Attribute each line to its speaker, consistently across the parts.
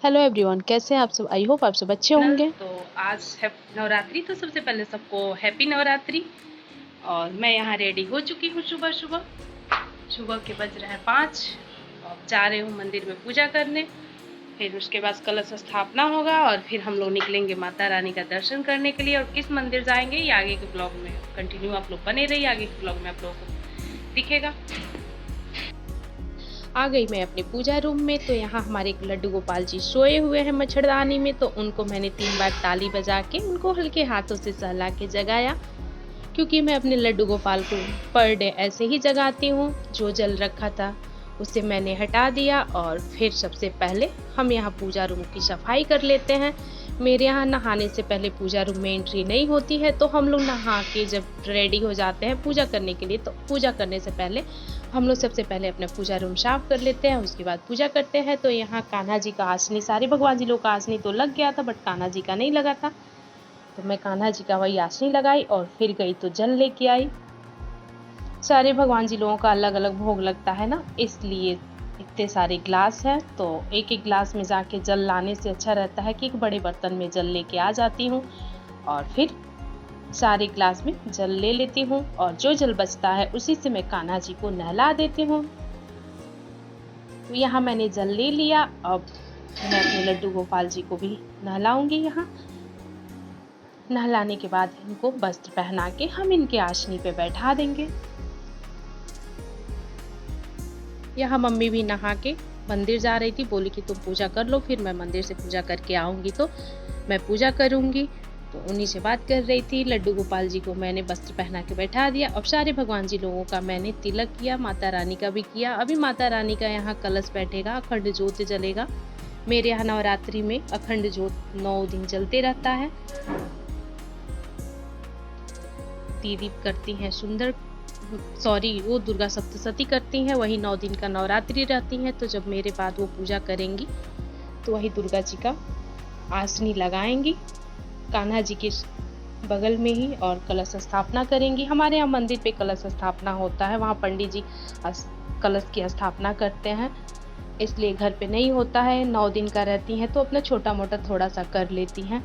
Speaker 1: Hello everyone, कैसे हैं आप सब। आई होप आप सब अच्छे होंगे।
Speaker 2: तो आज है नवरात्रि। तो सबसे पहले सबको हैप्पी नवरात्रि। और मैं यहाँ रेडी हो चुकी हूँ। सुबह सुबह सुबह के बज रहे हैं 5 और जा रही हूँ मंदिर में पूजा करने। फिर उसके बाद कलश स्थापना होगा और फिर हम लोग निकलेंगे माता रानी का दर्शन करने के लिए। और किस मंदिर जाएंगे ये आगे के ब्लॉग में कंटिन्यू आप लोग बने रहिए। आगे के ब्लॉग में आप लोगों को दिखेगा।
Speaker 1: आ गई मैं अपने पूजा रूम में। तो यहाँ हमारे एक लड्डू गोपाल जी सोए हुए हैं मच्छरदानी में। तो उनको मैंने 3 बार ताली बजा के उनको हल्के हाथों से सहला के जगाया, क्योंकि मैं अपने लड्डू गोपाल को पर डे ऐसे ही जगाती हूँ। जो जल रखा था उसे मैंने हटा दिया और फिर सबसे पहले हम यहाँ पूजा रूम की सफाई कर लेते हैं। मेरे यहाँ नहाने से पहले पूजा रूम में एंट्री नहीं होती है, तो हम लोग नहा के जब रेडी हो जाते हैं पूजा करने के लिए, तो पूजा करने से पहले हम लोग सबसे पहले अपना पूजा रूम साफ कर लेते हैं, उसके बाद पूजा करते हैं। तो यहाँ कान्हा जी का आसनी, सारे भगवान जी लोग का आसनी तो लग गया था, बट कान्हा जी का नहीं लगा था। तो मैं कान्हा जी का वही आसनी लगाई और फिर गई तो जल लेके आई। सारे भगवान जी लोगों का अलग अलग भोग लगता है ना, इसलिए इतने सारे ग्लास है, तो एक एक ग्लास में जाके जल लाने से अच्छा रहता है कि एक बड़े बर्तन में जल लेके आ जाती हूँ और फिर सारे ग्लास में जल ले लेती हूँ। और जो जल बचता है उसी से मैं कान्हा जी को नहला देती हूँ। तो यहाँ मैंने जल ले लिया। अब मैं अपने लड्डू गोपाल जी को भी नहलाऊंगी। यहाँ नहलाने के बाद इनको वस्त्र पहना के हम इनके आसनी पे बैठा देंगे। यहाँ मम्मी भी नहा के मंदिर जा रही थी, बोली कि तुम पूजा कर लो, फिर मैं मंदिर से पूजा करके आऊँगी तो मैं पूजा करूँगी। तो उन्हीं से बात कर रही थी। लड्डू गोपाल जी को मैंने वस्त्र पहना के बैठा दिया। अब सारे भगवान जी लोगों का मैंने तिलक किया, माता रानी का भी किया। अभी माता रानी का यहाँ कलश बैठेगा, अखंड ज्योत जलेगा। मेरे यहाँ नवरात्रि में अखंड ज्योत 9 दिन जलते रहता है। दीदी करती हैं वो दुर्गा सप्तशती करती हैं, वही 9 दिन का नवरात्रि रहती हैं। तो जब मेरे बाद वो पूजा करेंगी तो वही दुर्गा जी का आसनी लगाएंगी कान्हा जी के बगल में ही और कलश स्थापना करेंगी। हमारे यहाँ मंदिर पे कलश स्थापना होता है, वहाँ पंडित जी कलश की स्थापना करते हैं, इसलिए घर पे नहीं होता है। 9 दिन का रहती हैं तो अपना छोटा मोटा थोड़ा सा कर लेती हैं।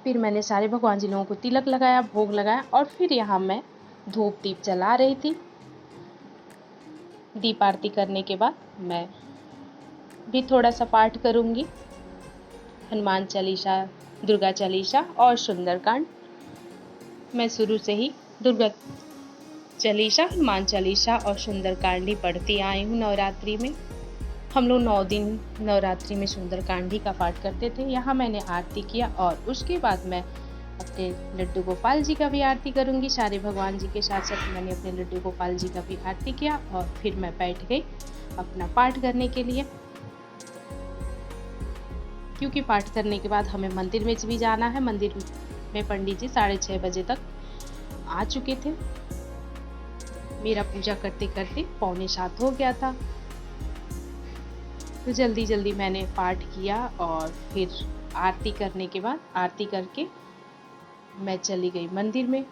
Speaker 1: फिर मैंने सारे भगवान जी लोगों को तिलक लगाया, भोग लगाया और फिर यहाँ मैं धूप दीप जला रही थी। दीप आरती करने के बाद मैं भी थोड़ा सा पाठ करूंगी, हनुमान चालीसा, दुर्गा चालीसा और सुंदरकांड। मैं शुरू से ही दुर्गा चालीसा, हनुमान चालीसा और सुंदरकांड ही पढ़ती आई हूँ। नवरात्रि में हम लोग 9 दिन नवरात्रि में सुंदरकांड ही का पाठ करते थे। यहाँ मैंने आरती किया और उसके बाद मैं अपने लड्डू गोपाल जी का भी आरती करूंगी। सारे भगवान जी के साथ साथ मैंने अपने लड्डू गोपाल जी का भी आरती किया और फिर मैं बैठ गई अपना पाठ करने के लिए, क्योंकि पाठ करने के बाद हमें मंदिर में भी जाना है। मंदिर में पंडित जी 6:30 बजे तक आ चुके थे। मेरा पूजा करते करते 6:45 हो गया था। तो जल्दी जल्दी मैंने पाठ किया और फिर आरती करने के बाद आरती करके मैं चली गई मंदिर में।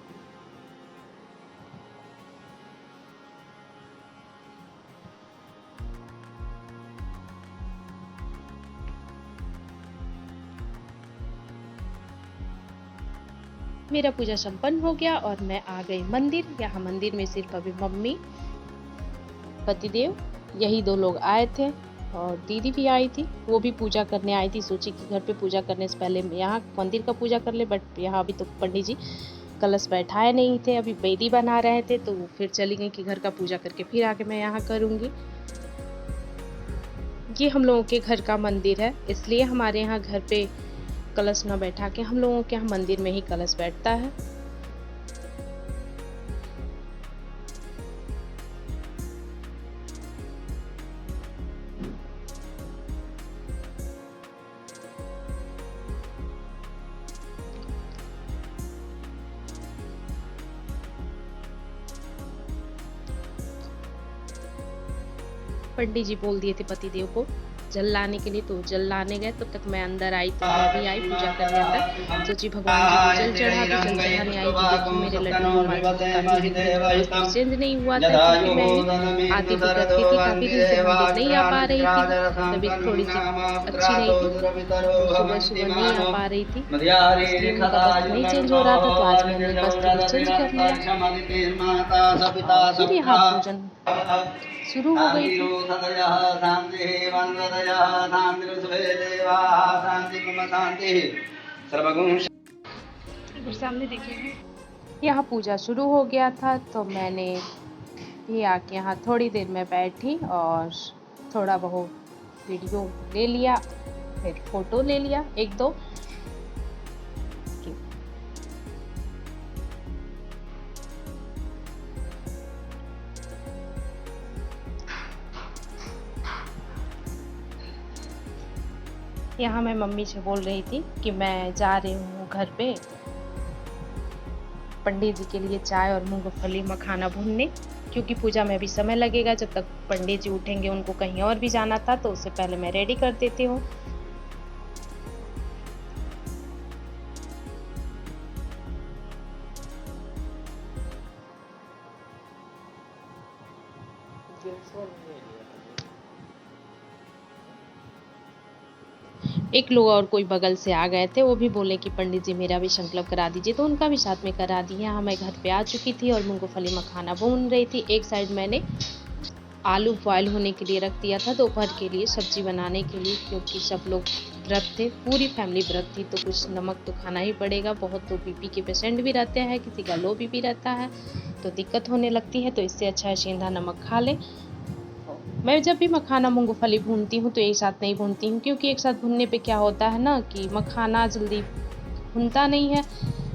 Speaker 1: मेरा पूजा संपन्न हो गया और मैं आ गई मंदिर। यहाँ मंदिर में सिर्फ अभी मम्मी, पतिदेव, यही 2 लोग आए थे और दीदी भी आई थी। वो भी पूजा करने आई थी, सोची कि घर पे पूजा करने से पहले यहाँ मंदिर का पूजा कर ले, बट यहाँ अभी तो पंडित जी कलश बैठाए नहीं थे, अभी बेदी बना रहे थे। तो वो फिर चली गई कि घर का पूजा करके फिर आके मैं यहाँ करूँगी। ये हम लोगों के घर का मंदिर है, इसलिए हमारे यहाँ घर पे कलश न बैठा के हम लोगों के यहाँ मंदिर में ही कलश बैठता है। पंडित जी बोल दिए थे पतिदेव को जल लाने के लिए, तो जल लाने गए। तब तक मैं अंदर आई, तो मैं भी आई पूजा करने अंदर। सोची भगवान जी को जल चढ़ा, तो जल चढ़ाने आई तो देखी मेरे लड्डू गोपाल जी का काफी दिन से वस्त्र चेंज नहीं हुआ था, क्योंकि मैं आती व्रत की थी, काफी दिन से मंदिर नहीं आ पा रही थी, तबीयत थोड़ी सी अच्छी नहीं थी, सुबह सुबह नहीं आ पा रही थी, इसलिए उनका वस्त्र नहीं चेंज हो रहा था। तो आज मैंने वस्त्र भी चेंज कर लिया। फिर यहाँ पूजन शुरू हो गई थी।
Speaker 2: सामने देखिए,
Speaker 1: यहाँ पूजा शुरू हो गया था, तो मैंने भी आके यहाँ थोड़ी देर में बैठी और थोड़ा बहुत वीडियो ले लिया, फिर फोटो ले लिया एक दो। यहाँ मैं मम्मी से बोल रही थी कि मैं जा रही हूँ घर पे पंडित जी के लिए चाय और मूंगफली मखाना भूनने, क्योंकि पूजा में भी समय लगेगा। जब तक पंडित जी उठेंगे, उनको कहीं और भी जाना था, तो उससे पहले मैं रेडी कर देती हूँ। एक लोग और कोई बगल से आ गए थे, वो भी बोले कि पंडित जी मेरा भी संकल्प करा दीजिए, तो उनका भी साथ में करा दिया। हाँ, मैं घर पे आ चुकी थी और मूंगफली मखाना भून रही थी। एक साइड मैंने आलू बॉयल होने के लिए रख दिया था, दोपहर के लिए सब्जी बनाने के लिए, क्योंकि सब लोग व्रत थे, पूरी फैमिली व्रत थी, तो कुछ नमक तो खाना ही पड़ेगा। बहुत तो बीपी के पेशेंट भी रहते हैं, किसी का लो बीपी रहता है, तो दिक्कत होने लगती है, तो इससे अच्छा है सेंधा नमक खा ले। मैं जब भी मखाना मूंगफली भूनती हूँ तो एक साथ नहीं भूनती हूँ, क्योंकि एक साथ भूनने पे क्या होता है ना कि मखाना जल्दी भुनता नहीं है,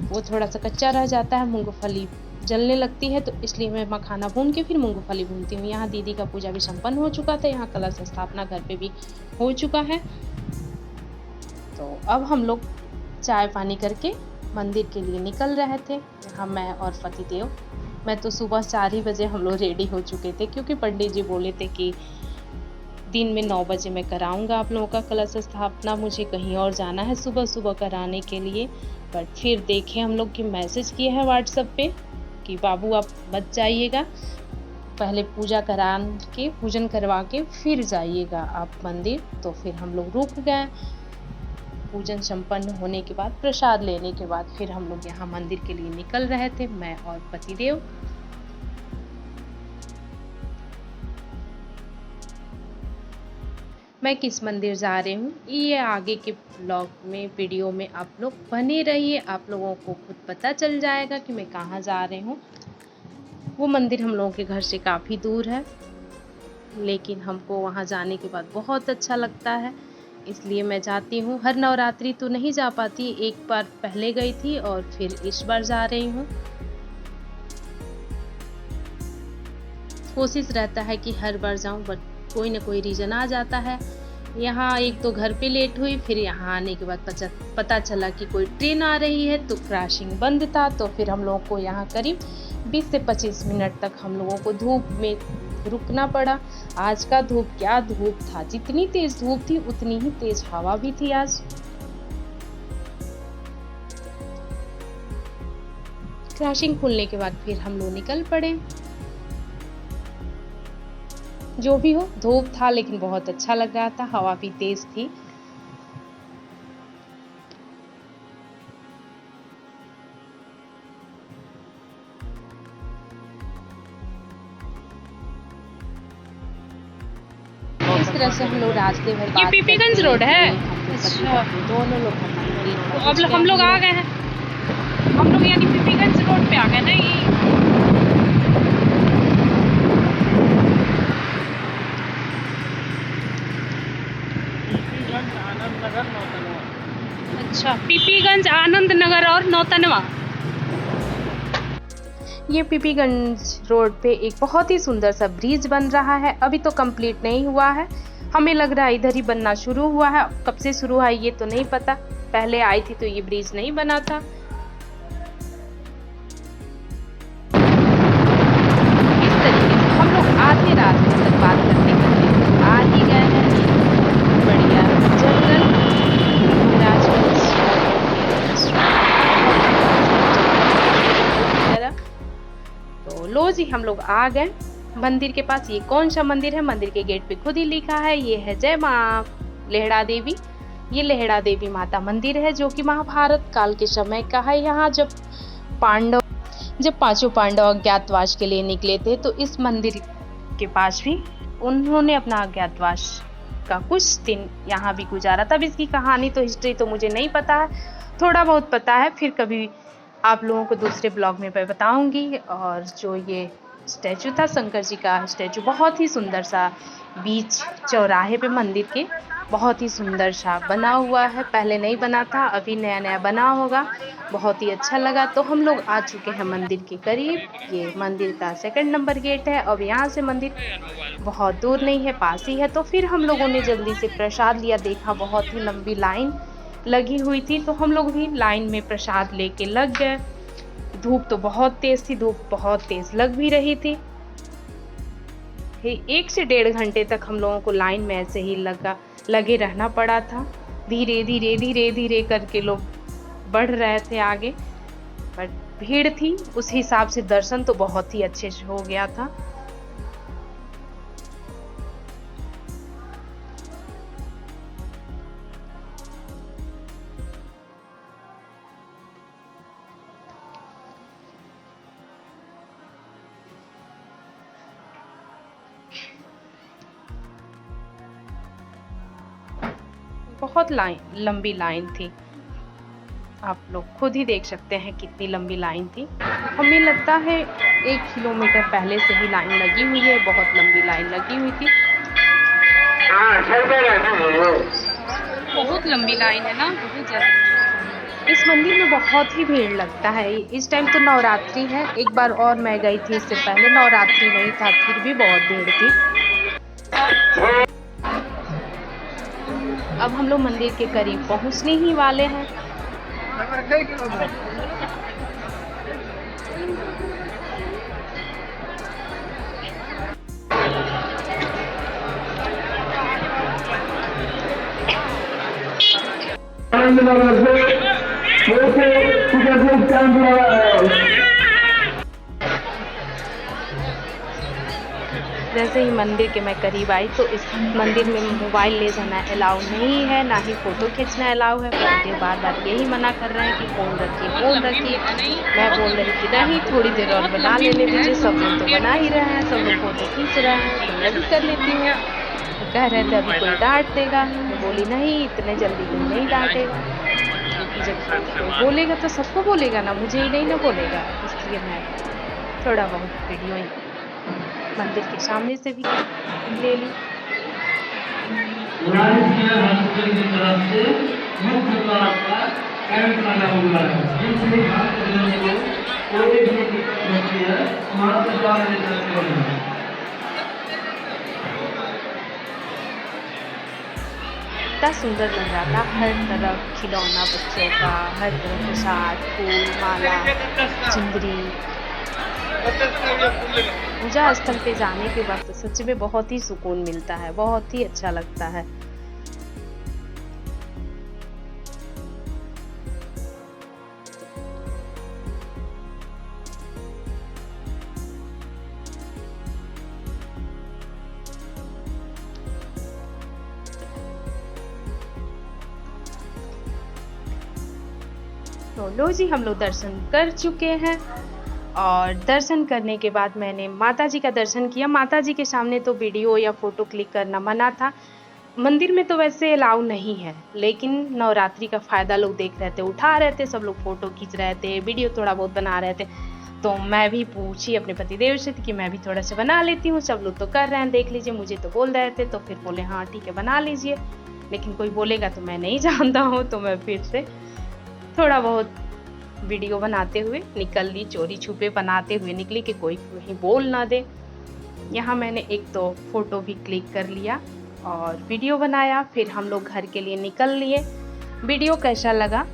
Speaker 1: वो थोड़ा सा कच्चा रह जाता है, मूंगफली जलने लगती है, तो इसलिए मैं मखाना भून के फिर मूंगफली भूनती हूँ। यहाँ दीदी का पूजा भी संपन्न हो चुका था, यहाँ कलश स्थापना घर पे भी हो चुका है। तो अब हम लोग चाय पानी करके मंदिर के लिए निकल रहे थे, यहाँ मैं और पतिदेव। मैं तो सुबह 4 ही बजे हम लोग रेडी हो चुके थे, क्योंकि पंडित जी बोले थे कि दिन में 9 बजे मैं कराऊंगा आप लोगों का कलश स्थापना, मुझे कहीं और जाना है सुबह सुबह कराने के लिए। बट फिर देखे हम लोग कि मैसेज किए हैं व्हाट्सएप पे कि बाबू आप मत जाइएगा, पहले पूजन करवा के फिर जाइएगा आप मंदिर। तो फिर हम लोग रुक गए। पूजन संपन्न होने के बाद, प्रसाद लेने के बाद, फिर हम लोग यहाँ मंदिर के लिए निकल रहे थे, मैं और पतिदेव। मैं किस मंदिर जा रही हूँ ये आगे के ब्लॉग में, वीडियो में आप लोग बने रहिए, आप लोगों को खुद पता चल जाएगा कि मैं कहाँ जा रही हूँ। वो मंदिर हम लोगों के घर से काफ़ी दूर है, लेकिन हमको वहाँ जाने के बाद बहुत अच्छा लगता है, इसलिए मैं जाती हूँ। हर नवरात्रि तो नहीं जा पाती, एक बार पहले गई थी और फिर इस बार जा रही हूँ। कोशिश रहता है कि हर बार जाऊँ, बट कोई ना कोई रीज़न आ जाता है। यहाँ एक तो घर पे लेट हुई, फिर यहाँ आने के बाद पता चला कि कोई ट्रेन आ रही है, तो क्रॉसिंग बंद था, तो फिर हम लोगों को यहाँ करीब 20 से 25 मिनट तक हम लोगों को धूप में रुकना पड़ा। आज का धूप क्या धूप था, जितनी तेज धूप थी उतनी ही तेज हवा भी थी आज। क्रॉसिंग खुलने के बाद फिर हम लोग निकल पड़े। जो भी हो, धूप था लेकिन बहुत अच्छा लग रहा था, हवा भी तेज थी। इस तरह से हम लोग रास्ते भर
Speaker 2: ये पीपीगंज रोड है।
Speaker 1: अच्छा, दोनों लोग
Speaker 2: अब हम लोग आ गए हैं, हम लोग यानी पीपीगंज रोड पे आ गए ना। ये अच्छा, पीपीगंज, आनंद नगर और नौतनवा।
Speaker 1: ये पीपीगंज रोड पे एक बहुत ही सुंदर सा ब्रिज बन रहा है, अभी तो कंप्लीट नहीं हुआ है, हमें लग रहा है इधर ही बनना शुरू हुआ है। कब से शुरू हुआ ये तो नहीं पता, पहले आई थी तो ये ब्रिज नहीं बना था। इस तरीके से हम लोग आधे रास्ते तक बात करते करते आ ही गए हैं। जी हम लोग आ गए मंदिर के पास। ये कौन सा मंदिर है? मंदिर के गेट पे खुद ही लिखा है, ये है जय माँ लेहड़ा देवी। ये लेहड़ा देवी माता मंदिर है जो कि महाभारत काल के समय का है। यहाँ जब पांचों पांडव अज्ञातवास के लिए निकले थे तो इस मंदिर के पास भी उन्होंने अपना अज्ञातवास का कुछ दिन यहाँ भी गुजारा। तब इसकी कहानी तो हिस्ट्री तो मुझे नहीं पता है, थोड़ा बहुत पता है, फिर कभी आप लोगों को दूसरे ब्लॉग में मैं बताऊंगी। और जो ये स्टैचू था शंकर जी का स्टैचू, बहुत ही सुंदर सा बीच चौराहे पे मंदिर के बहुत ही सुंदर सा बना हुआ है। पहले नहीं बना था, अभी नया नया बना होगा, बहुत ही अच्छा लगा। तो हम लोग आ चुके हैं मंदिर के करीब। ये मंदिर का 2 नंबर गेट है। अब यहाँ से मंदिर बहुत दूर नहीं है, पास ही है। तो फिर हम लोगों ने जल्दी से प्रसाद लिया। देखा बहुत ही लंबी लाइन लगी हुई थी तो हम लोग भी लाइन में प्रसाद लेके लग गए। धूप तो बहुत तेज थी, धूप बहुत तेज लग भी रही थी। 1 से 1.5 घंटे तक हम लोगों को लाइन में ऐसे ही लगे रहना पड़ा था। धीरे धीरे धीरे धीरे करके लोग बढ़ रहे थे आगे, पर भीड़ थी उस हिसाब से दर्शन तो बहुत ही अच्छे से हो गया था। बहुत लंबी लाइन थी, आप लोग खुद ही देख सकते हैं कितनी लंबी लाइन थी। हमें लगता है 1 किलोमीटर पहले से ही लाइन लगी हुई है, बहुत लंबी लाइन लगी हुई थी।
Speaker 2: बहुत लंबी लाइन है ना, बहुत ज़्यादा।
Speaker 1: इस मंदिर में बहुत ही भीड़ लगता है। इस टाइम तो नवरात्रि है। एक बार और मैं गई थी, इससे पहले नवरात्रि नहीं था, फिर भी बहुत भीड़ थी। अब हम लोग मंदिर के करीब पहुंचने ही वाले हैं। जैसे ही मंदिर के मैं करीब आई तो इस मंदिर में मोबाइल ले जाना अलाउ नहीं है, ना ही फोटो खींचना अलाउ है। पर बार बार यही मना कर रहे हैं कि फ़ोन रखिए फ़ोन रखिए। मैं बोल रही थी नहीं, थोड़ी देर और बना लेने दीजिए, सब लोग तो बना ही रहे हैं, सब लोग फोटो खींच रहे हैं तो मैं भी कर लेती हूँ। तो कह रहे थे अभी कोई डांट देगा। मैं बोली नहीं, इतने जल्दी कोई नहीं डांटेगा, क्योंकि जब कोई बोलेगा तो सबको बोलेगा ना, मुझे ही नहीं ना बोलेगा। इसलिए मैं थोड़ा बहुत वीडियो मंदिर के सामने से भी ले ली।
Speaker 3: हॉस्पिटल की तरफ से मुख्य तौर पर कैंप लगा हुआ है, जिसमें को कोई भी दिक्कत होती है वहाँ से दवा ले सकते हैं।
Speaker 1: इतना सुंदर लग रहा था, हर तरफ खिलौना बच्चों का, हर तरफ प्रसाद, फूल माला, चुंदरी। पूजा स्थल पे जाने के बाद तो सच में बहुत ही सुकून मिलता है, बहुत ही अच्छा लगता है। तो लो जी, हम लोग दर्शन कर चुके हैं और दर्शन करने के बाद मैंने माता जी का दर्शन किया। माता जी के सामने तो वीडियो या फोटो क्लिक करना मना था। मंदिर में तो वैसे अलाउ नहीं है, लेकिन नवरात्रि का फ़ायदा लोग देख रहे थे, उठा रहे थे, सब लोग फ़ोटो खींच रहे थे, वीडियो थोड़ा बहुत बना रहे थे। तो मैं भी पूछी अपने पतिदेव से कि मैं भी थोड़ा सा बना लेती हूँ, सब लोग तो कर रहे हैं, देख लीजिए। मुझे तो बोल रहे थे, तो फिर बोले हाँ ठीक है बना लीजिए, लेकिन कोई बोलेगा तो मैं नहीं जानता हूँ। तो मैं फिर से थोड़ा बहुत वीडियो बनाते हुए निकल ली, चोरी छुपे बनाते हुए निकली कि कोई कहीं बोल ना दे। यहाँ मैंने एक तो फ़ोटो भी क्लिक कर लिया और वीडियो बनाया, फिर हम लोग घर के लिए निकल लिए। वीडियो कैसा लगा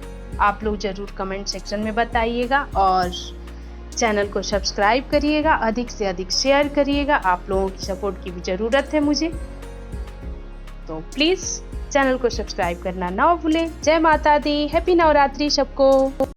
Speaker 1: आप लोग ज़रूर कमेंट सेक्शन में बताइएगा और चैनल को सब्सक्राइब करिएगा, अधिक से अधिक शेयर करिएगा। आप लोगों की सपोर्ट की भी ज़रूरत है मुझे, तो प्लीज़ चैनल को सब्सक्राइब करना ना भूलें। जय माता दी, हैप्पी नवरात्रि सबको।